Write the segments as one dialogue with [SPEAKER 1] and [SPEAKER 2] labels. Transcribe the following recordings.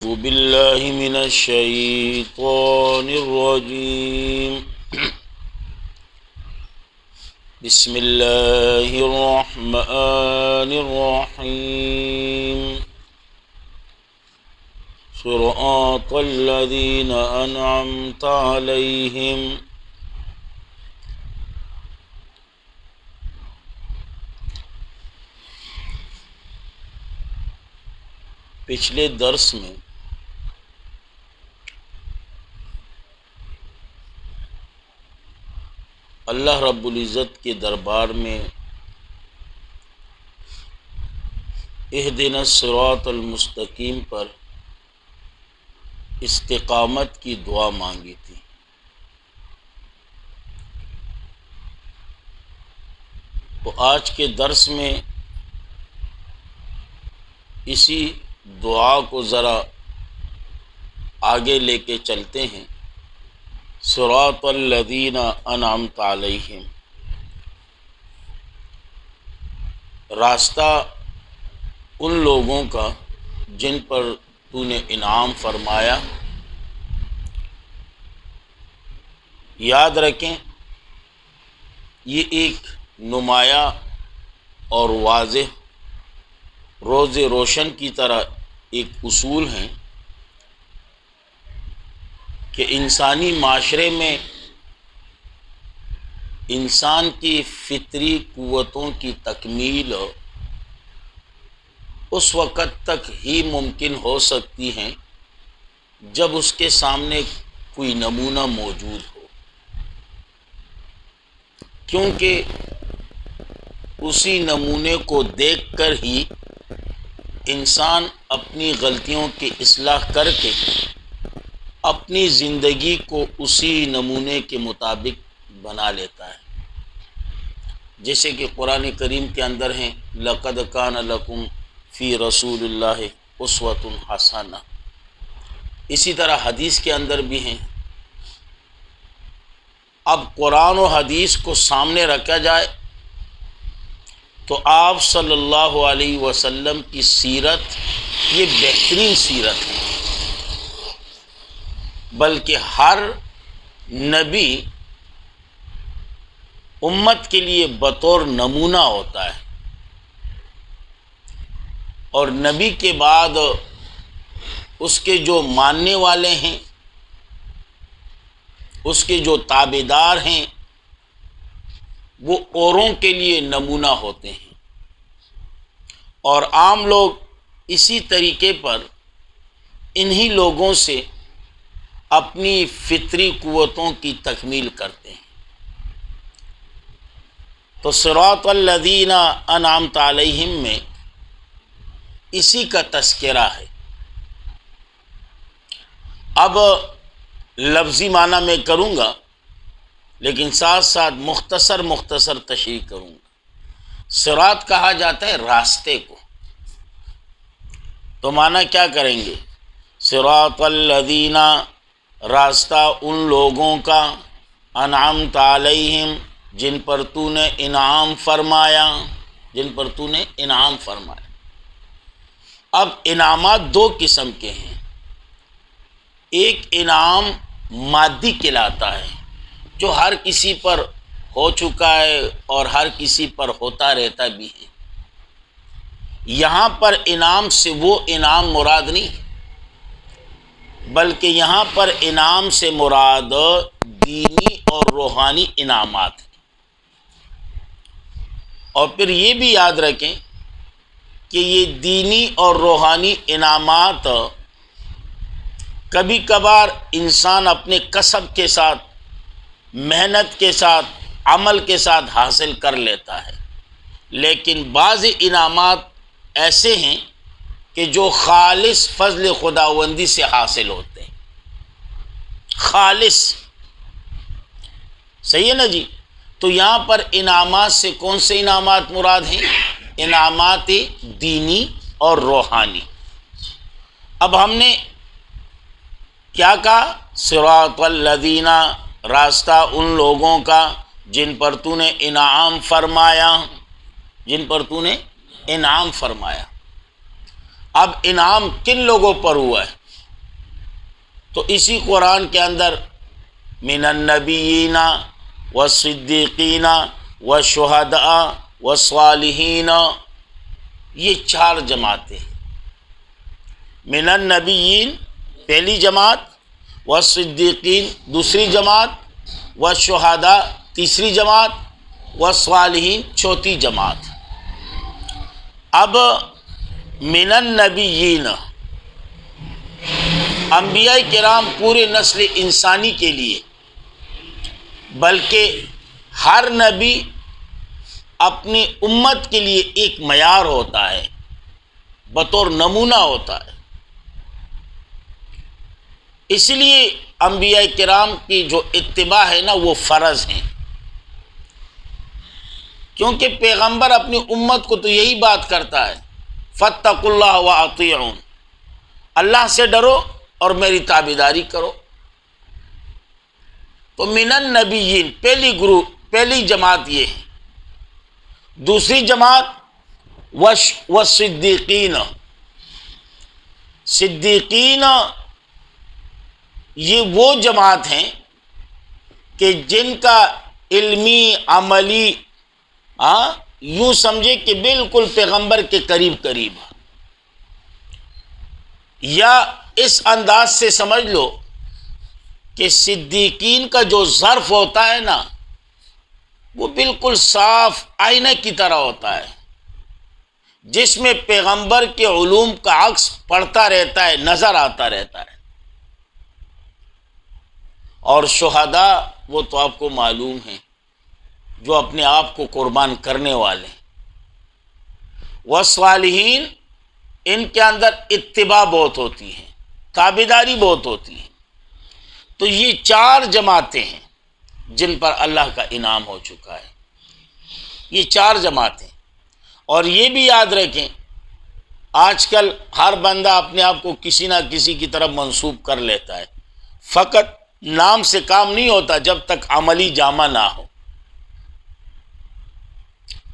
[SPEAKER 1] أعوذ بالله من الشيطان الرجيم. بسم الله الرحمن الرحيم. صراط الذين أنعمت عليهم پچھلے درس میں اللہ رب العزت کے دربار میں اہدنا الصراط المستقیم پر استقامت کی دعا مانگی تھی۔ تو آج کے درس میں اسی دعا کو ذرا آگے لے کے چلتے ہیں۔ صراط الذین انعمت علیہم، راستہ ان لوگوں کا جن پر تو نے انعام فرمایا۔ یاد رکھیں یہ ایک نمایاں اور واضح روز روشن کی طرح ایک اصول ہیں کہ انسانی معاشرے میں انسان کی فطری قوتوں کی تکمیل اس وقت تک ہی ممکن ہو سکتی ہیں جب اس کے سامنے کوئی نمونہ موجود ہو، کیونکہ اسی نمونے کو دیکھ کر ہی انسان اپنی غلطیوں کی اصلاح کر کے اپنی زندگی کو اسی نمونے کے مطابق بنا لیتا ہے۔ جیسے کہ قرآن کریم کے اندر ہیں لَقَدْ كَانَ لَكُمْ فِي رَسُولِ اللَّهِ أُسْوَةٌ حَسَنَةٌ، اسی طرح حدیث کے اندر بھی ہیں۔ اب قرآن و حدیث کو سامنے رکھا جائے تو آپ صلی اللہ علیہ وسلم کی سیرت یہ بہترین سیرت ہے، بلکہ ہر نبی امت کے لیے بطور نمونہ ہوتا ہے، اور نبی کے بعد اس کے جو ماننے والے ہیں، اس کے جو تابعدار ہیں، وہ اوروں کے لیے نمونہ ہوتے ہیں، اور عام لوگ اسی طریقے پر انہی لوگوں سے اپنی فطری قوتوں کی تکمیل کرتے ہیں۔ تو صراط الذین انعمت علیہم میں اسی کا تذکرہ ہے۔ اب لفظی معنی میں کروں گا، لیکن ساتھ ساتھ مختصر تشریح کروں گا۔ صراط کہا جاتا ہے راستے کو، تو معنی کیا کریں گے؟ صراط الذین، راستہ ان لوگوں کا، انعمت علیہم، جن پر تو نے انعام فرمایا، جن پر تو نے انعام فرمایا۔ اب انعامات دو قسم کے ہیں، ایک انعام مادی کہلاتا ہے جو ہر کسی پر ہو چکا ہے اور ہر کسی پر ہوتا رہتا بھی ہے۔ یہاں پر انعام سے وہ انعام مراد نہیں، بلکہ یہاں پر انعام سے مراد دینی اور روحانی انعامات ہیں۔ اور پھر یہ بھی یاد رکھیں کہ یہ دینی اور روحانی انعامات کبھی کبھار انسان اپنے کسب کے ساتھ، محنت کے ساتھ، عمل کے ساتھ حاصل کر لیتا ہے، لیکن بعض انعامات ایسے ہیں کہ جو خالص فضل خداوندی سے حاصل ہوتے ہیں، خالص، صحیح ہے نا جی؟ تو یہاں پر انعامات سے کون سے انعامات مراد ہیں؟ انعامات دینی اور روحانی۔ اب ہم نے کیا کہا؟ صراط الذین، راستہ ان لوگوں کا جن پر تو نے انعام فرمایا، جن پر تو نے انعام فرمایا۔ اب انعام کن لوگوں پر ہوا ہے؟ تو اسی قرآن کے اندر من النبیین والصدیقین والشہداء والصالحین، یہ 4 جماعتیں ہیں۔ من النبیین پہلی جماعت، والصدیقین دوسری جماعت، والشہداء تیسری جماعت، والصالحین چوتھی جماعت۔ اب من النبیین، انبیاء کرام پورے نسل انسانی کے لیے، بلکہ ہر نبی اپنی امت کے لیے ایک معیار ہوتا ہے، بطور نمونہ ہوتا ہے۔ اس لیے انبیاء کرام کی جو اتباع ہے نا وہ فرض ہیں، کیونکہ پیغمبر اپنی امت کو تو یہی بات کرتا ہے، فاتقوا اللہ واطیعون، اللہ سے ڈرو اور میری تابعداری کرو۔ تو من النبیین پہلی جماعت یہ ہے۔ دوسری جماعت والصدیقین، صدیقین یہ وہ جماعت ہیں کہ جن کا علمی عملی یوں سمجھے کہ بالکل پیغمبر کے قریب، یا اس انداز سے سمجھ لو کہ صدیقین کا جو ظرف ہوتا ہے نا وہ بالکل صاف آئینہ کی طرح ہوتا ہے، جس میں پیغمبر کے علوم کا عکس پڑتا رہتا ہے، نظر آتا رہتا ہے۔ اور شہداء وہ تو آپ کو معلوم ہیں، جو اپنے آپ کو قربان کرنے والے ہیں۔ والصالحین، ان کے اندر اتباع بہت ہوتی ہے، تابعداری بہت ہوتی ہے۔ تو یہ 4 جماعتیں ہیں جن پر اللہ کا انعام ہو چکا ہے، یہ 4 جماعتیں۔ اور یہ بھی یاد رکھیں، آج کل ہر بندہ اپنے آپ کو کسی نہ کسی کی طرف منسوب کر لیتا ہے۔ فقط نام سے کام نہیں ہوتا جب تک عملی جامہ نہ ہو۔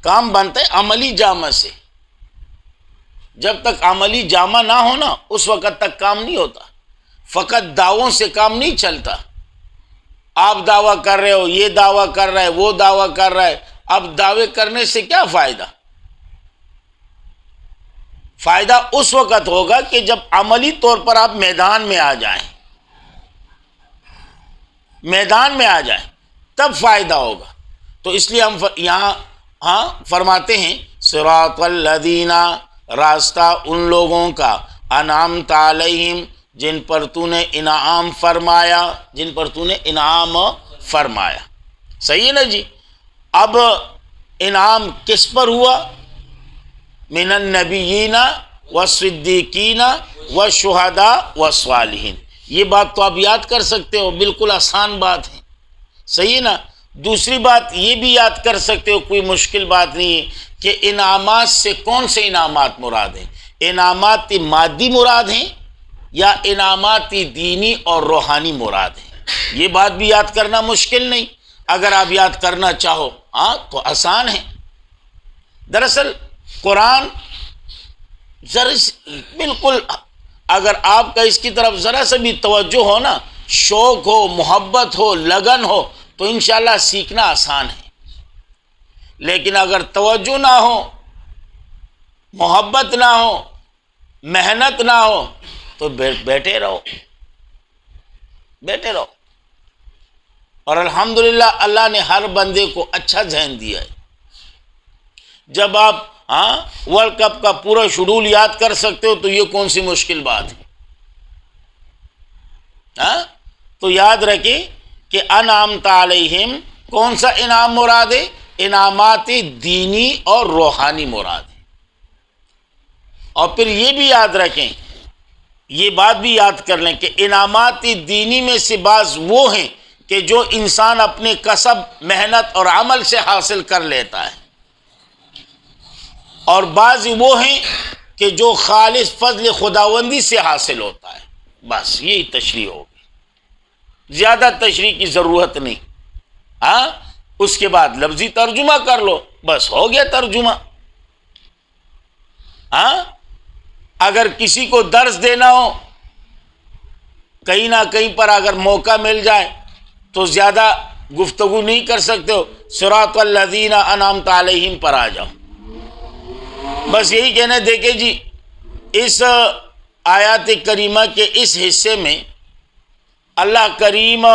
[SPEAKER 1] کام بنتا ہے عملی جامہ سے، جب تک عملی جامہ نہ ہو نا اس وقت تک کام نہیں ہوتا۔ فقط دعووں سے کام نہیں چلتا۔ آپ دعویٰ کر رہے ہو، یہ دعویٰ کر رہا ہے، وہ دعویٰ کر رہا ہے، اب دعوے کرنے سے کیا فائدہ؟ فائدہ اس وقت ہوگا کہ جب عملی طور پر آپ میدان میں آ جائیں، میدان میں آ جائیں تب فائدہ ہوگا۔ تو اس لیے ہم یہاں فرماتے ہیں صراط الذین، راستہ ان لوگوں کا، انعمت علیہم جن پر تو نے انعام فرمایا، جن پر تو نے انعام فرمایا۔ صحیح ہے نا جی؟ اب انعام کس پر ہوا؟ من النبیین والصدیقین والشہداء والصالحین۔ یہ بات تو آپ یاد کر سکتے ہو، بالکل آسان بات ہے، صحیح ہے نا؟ دوسری بات یہ بھی یاد کر سکتے ہو، کوئی مشکل بات نہیں ہے، کہ انعامات سے کون سے انعامات مراد ہیں؟ انعامات مادی مراد ہیں یا انعامات دینی اور روحانی مراد ہیں؟ یہ بات بھی یاد کرنا مشکل نہیں، اگر آپ یاد کرنا چاہو تو آسان ہے۔ دراصل قرآن بالکل اگر آپ کا اس کی طرف ذرا سے بھی توجہ ہو نا، شوق ہو، محبت ہو، لگن ہو، تو انشاءاللہ سیکھنا آسان ہے۔ لیکن اگر توجہ نہ ہو، محبت نہ ہو، محنت نہ ہو تو بیٹھے رہو۔ اور الحمدللہ اللہ نے ہر بندے کو اچھا ذہن دیا ہے۔ جب آپ ورلڈ کپ کا پورا شیڈول یاد کر سکتے ہو تو یہ کون سی مشکل بات ہے؟ تو یاد رکھیں کہ انعمت علیہم کون سا انعام مراد ہے؟ انعامات دینی اور روحانی مراد ہے۔ اور پھر یہ بھی یاد رکھیں، یہ بات بھی یاد کر لیں کہ انعامات دینی میں سے بعض وہ ہیں کہ جو انسان اپنے کسب، محنت اور عمل سے حاصل کر لیتا ہے، اور بعض وہ ہیں کہ جو خالص فضل خداوندی سے حاصل ہوتا ہے۔ بس یہی تشریح ہوگی، زیادہ تشریح کی ضرورت نہیں۔ اس کے بعد لفظی ترجمہ کر لو، بس ہو گیا ترجمہ۔ اگر کسی کو درس دینا ہو کہیں نہ کہیں پر اگر موقع مل جائے تو زیادہ گفتگو نہیں کر سکتے ہو، صراط الذین انعمت علیہم پر آ جاؤ۔ بس یہی کہنا، دیکھیں جی اس آیات کریمہ کے اس حصے میں اللہ کریم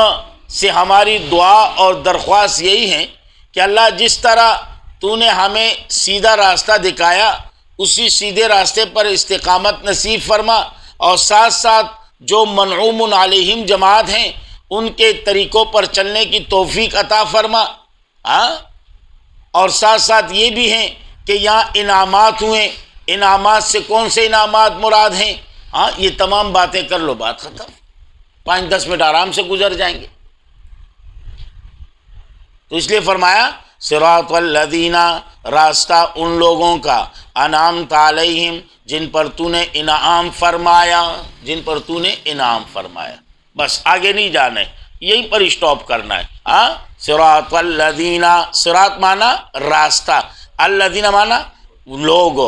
[SPEAKER 1] سے ہماری دعا اور درخواست یہی ہے کہ اللہ جس طرح تو نے ہمیں سیدھا راستہ دکھایا اسی سیدھے راستے پر استقامت نصیب فرما، اور ساتھ ساتھ جو منعوم علیہم جماعت ہیں ان کے طریقوں پر چلنے کی توفیق عطا فرما۔ اور ساتھ ساتھ یہ بھی ہیں کہ یہاں انعامات ہوئے، انعامات سے کون سے انعامات مراد ہیں؟ یہ تمام باتیں کر لو، بات ختم، 5-10 منٹ آرام سے گزر جائیں گے۔ تو اس لیے فرمایا صراط الذین، راستہ ان لوگوں کا، انعمت علیہم، جن پر تو نے انعام فرمایا، جن پر تو نے انعام فرمایا۔ بس آگے نہیں جانا ہے، یہیں پر اسٹاپ کرنا ہے۔ صراط الذین، صراط مانا راستہ، الذین مانا لوگ،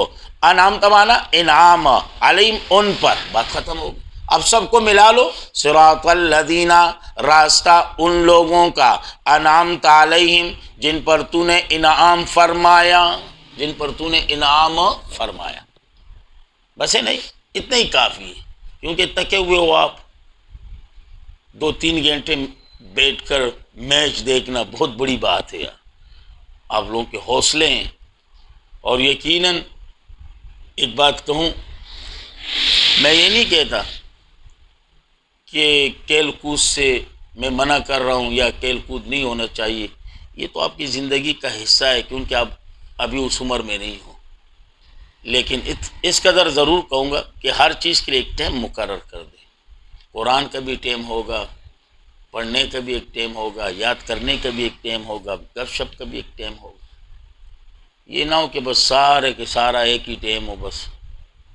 [SPEAKER 1] انعمت مانا انعام، علیہم ان پر، بات ختم ہوگی۔ اب سب کو ملا لو، صراط الذین، راستہ ان لوگوں کا، انعمت علیہم، جن پر تو نے انعام فرمایا، جن پر تو نے انعام فرمایا۔ بس ہے نہیں، اتنا ہی کافی ہے، کیونکہ تکے ہوئے ہو آپ، 2-3 گھنٹے بیٹھ کر میچ دیکھنا بہت بڑی بات ہے یار، آپ لوگوں کے حوصلے ہیں۔ اور یقیناً ایک بات کہوں، میں یہ نہیں کہتا کہ کھیل کود سے میں منع کر رہا ہوں یا کھیل کود نہیں ہونا چاہیے، یہ تو آپ کی زندگی کا حصہ ہے، کیونکہ آپ ابھی اس عمر میں نہیں ہو۔ لیکن اس قدر ضرور کہوں گا کہ ہر چیز کے لیے ایک ٹائم مقرر کر دیں۔ قرآن کا بھی ٹائم ہوگا، پڑھنے کا بھی ایک ٹائم ہوگا، یاد کرنے کا بھی ایک ٹائم ہوگا، گپ شپ کا بھی ایک ٹائم ہوگا۔ یہ نہ ہو کہ بس سارے کے سارا ایک ہی ٹائم ہو، بس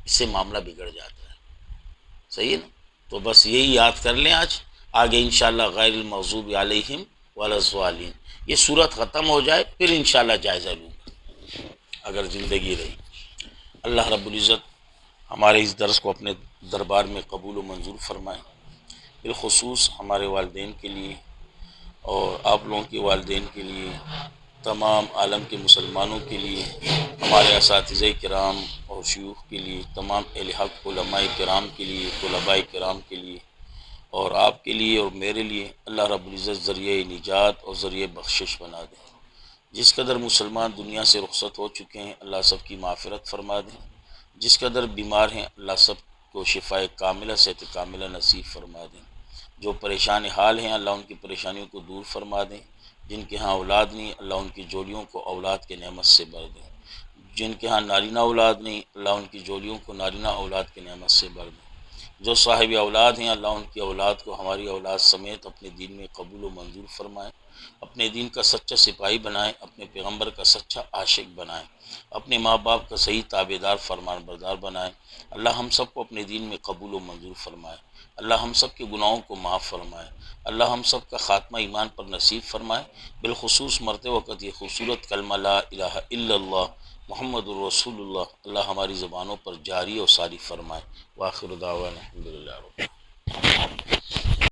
[SPEAKER 1] اس سے معاملہ بگڑ جاتا ہے۔ صحیح ہے نا؟ تو بس یہی یاد کر لیں، آگے انشاءاللہ غیر المغضوب علیہم ولا الضالین، یہ صورت ختم ہو جائے پھر انشاءاللہ جائزہ لوں گا اگر زندگی رہی۔ اللہ رب العزت ہمارے اس درس کو اپنے دربار میں قبول و منظور فرمائے، بالخصوص ہمارے والدین کے لیے اور آپ لوگوں کے والدین کے لیے، تمام عالم کے مسلمانوں کے لیے، ہمارے اساتذہ کرام اور شیوخ کے لیے، تمام اہل حق علماء کرام کے لیے، طلباء کرام کے لیے، اور آپ کے لیے اور میرے لیے اللہ رب العزت ذریعہ نجات اور ذریعہ بخشش بنا دیں۔ جس قدر مسلمان دنیا سے رخصت ہو چکے ہیں اللہ سب کی مغفرت فرما دیں، جس قدر بیمار ہیں اللہ سب کو شفاء کاملہ صحت کاملہ نصیب فرما دیں، جو پریشان حال ہیں اللہ ان کی پریشانیوں کو دور فرما دیں، جن کے ہاں اولاد نہیں اللہ ان کی جوڑیوں کو اولاد کے نعمت سے بھر دیں، جن کے ہاں نارینہ اولاد نہیں اللہ ان کی جوڑیوں کو نارینہ اولاد کے نعمت سے بھر دیں، جو صاحب اولاد ہیں اللہ ان کی اولاد کو ہماری اولاد سمیت اپنے دین میں قبول و منظور فرمائیں، اپنے دین کا سچا سپاہی بنائیں، اپنے پیغمبر کا سچا عاشق بنائیں، اپنے ماں باپ کا صحیح تابعدار فرمان بردار بنائیں۔ اللہ ہم سب کو اپنے دین میں قبول و منظور فرمائے، اللہ ہم سب کے گناہوں کو معاف فرمائے، اللہ ہم سب کا خاتمہ ایمان پر نصیب فرمائے، بالخصوص مرتے وقت یہ خوبصورت کلمہ لا الہ الا اللہ محمد الرسول اللہ اللہ ہماری زبانوں پر جاری اور ساری فرمائے۔ وآخر دعوانا الحمدللہ رب العالمین۔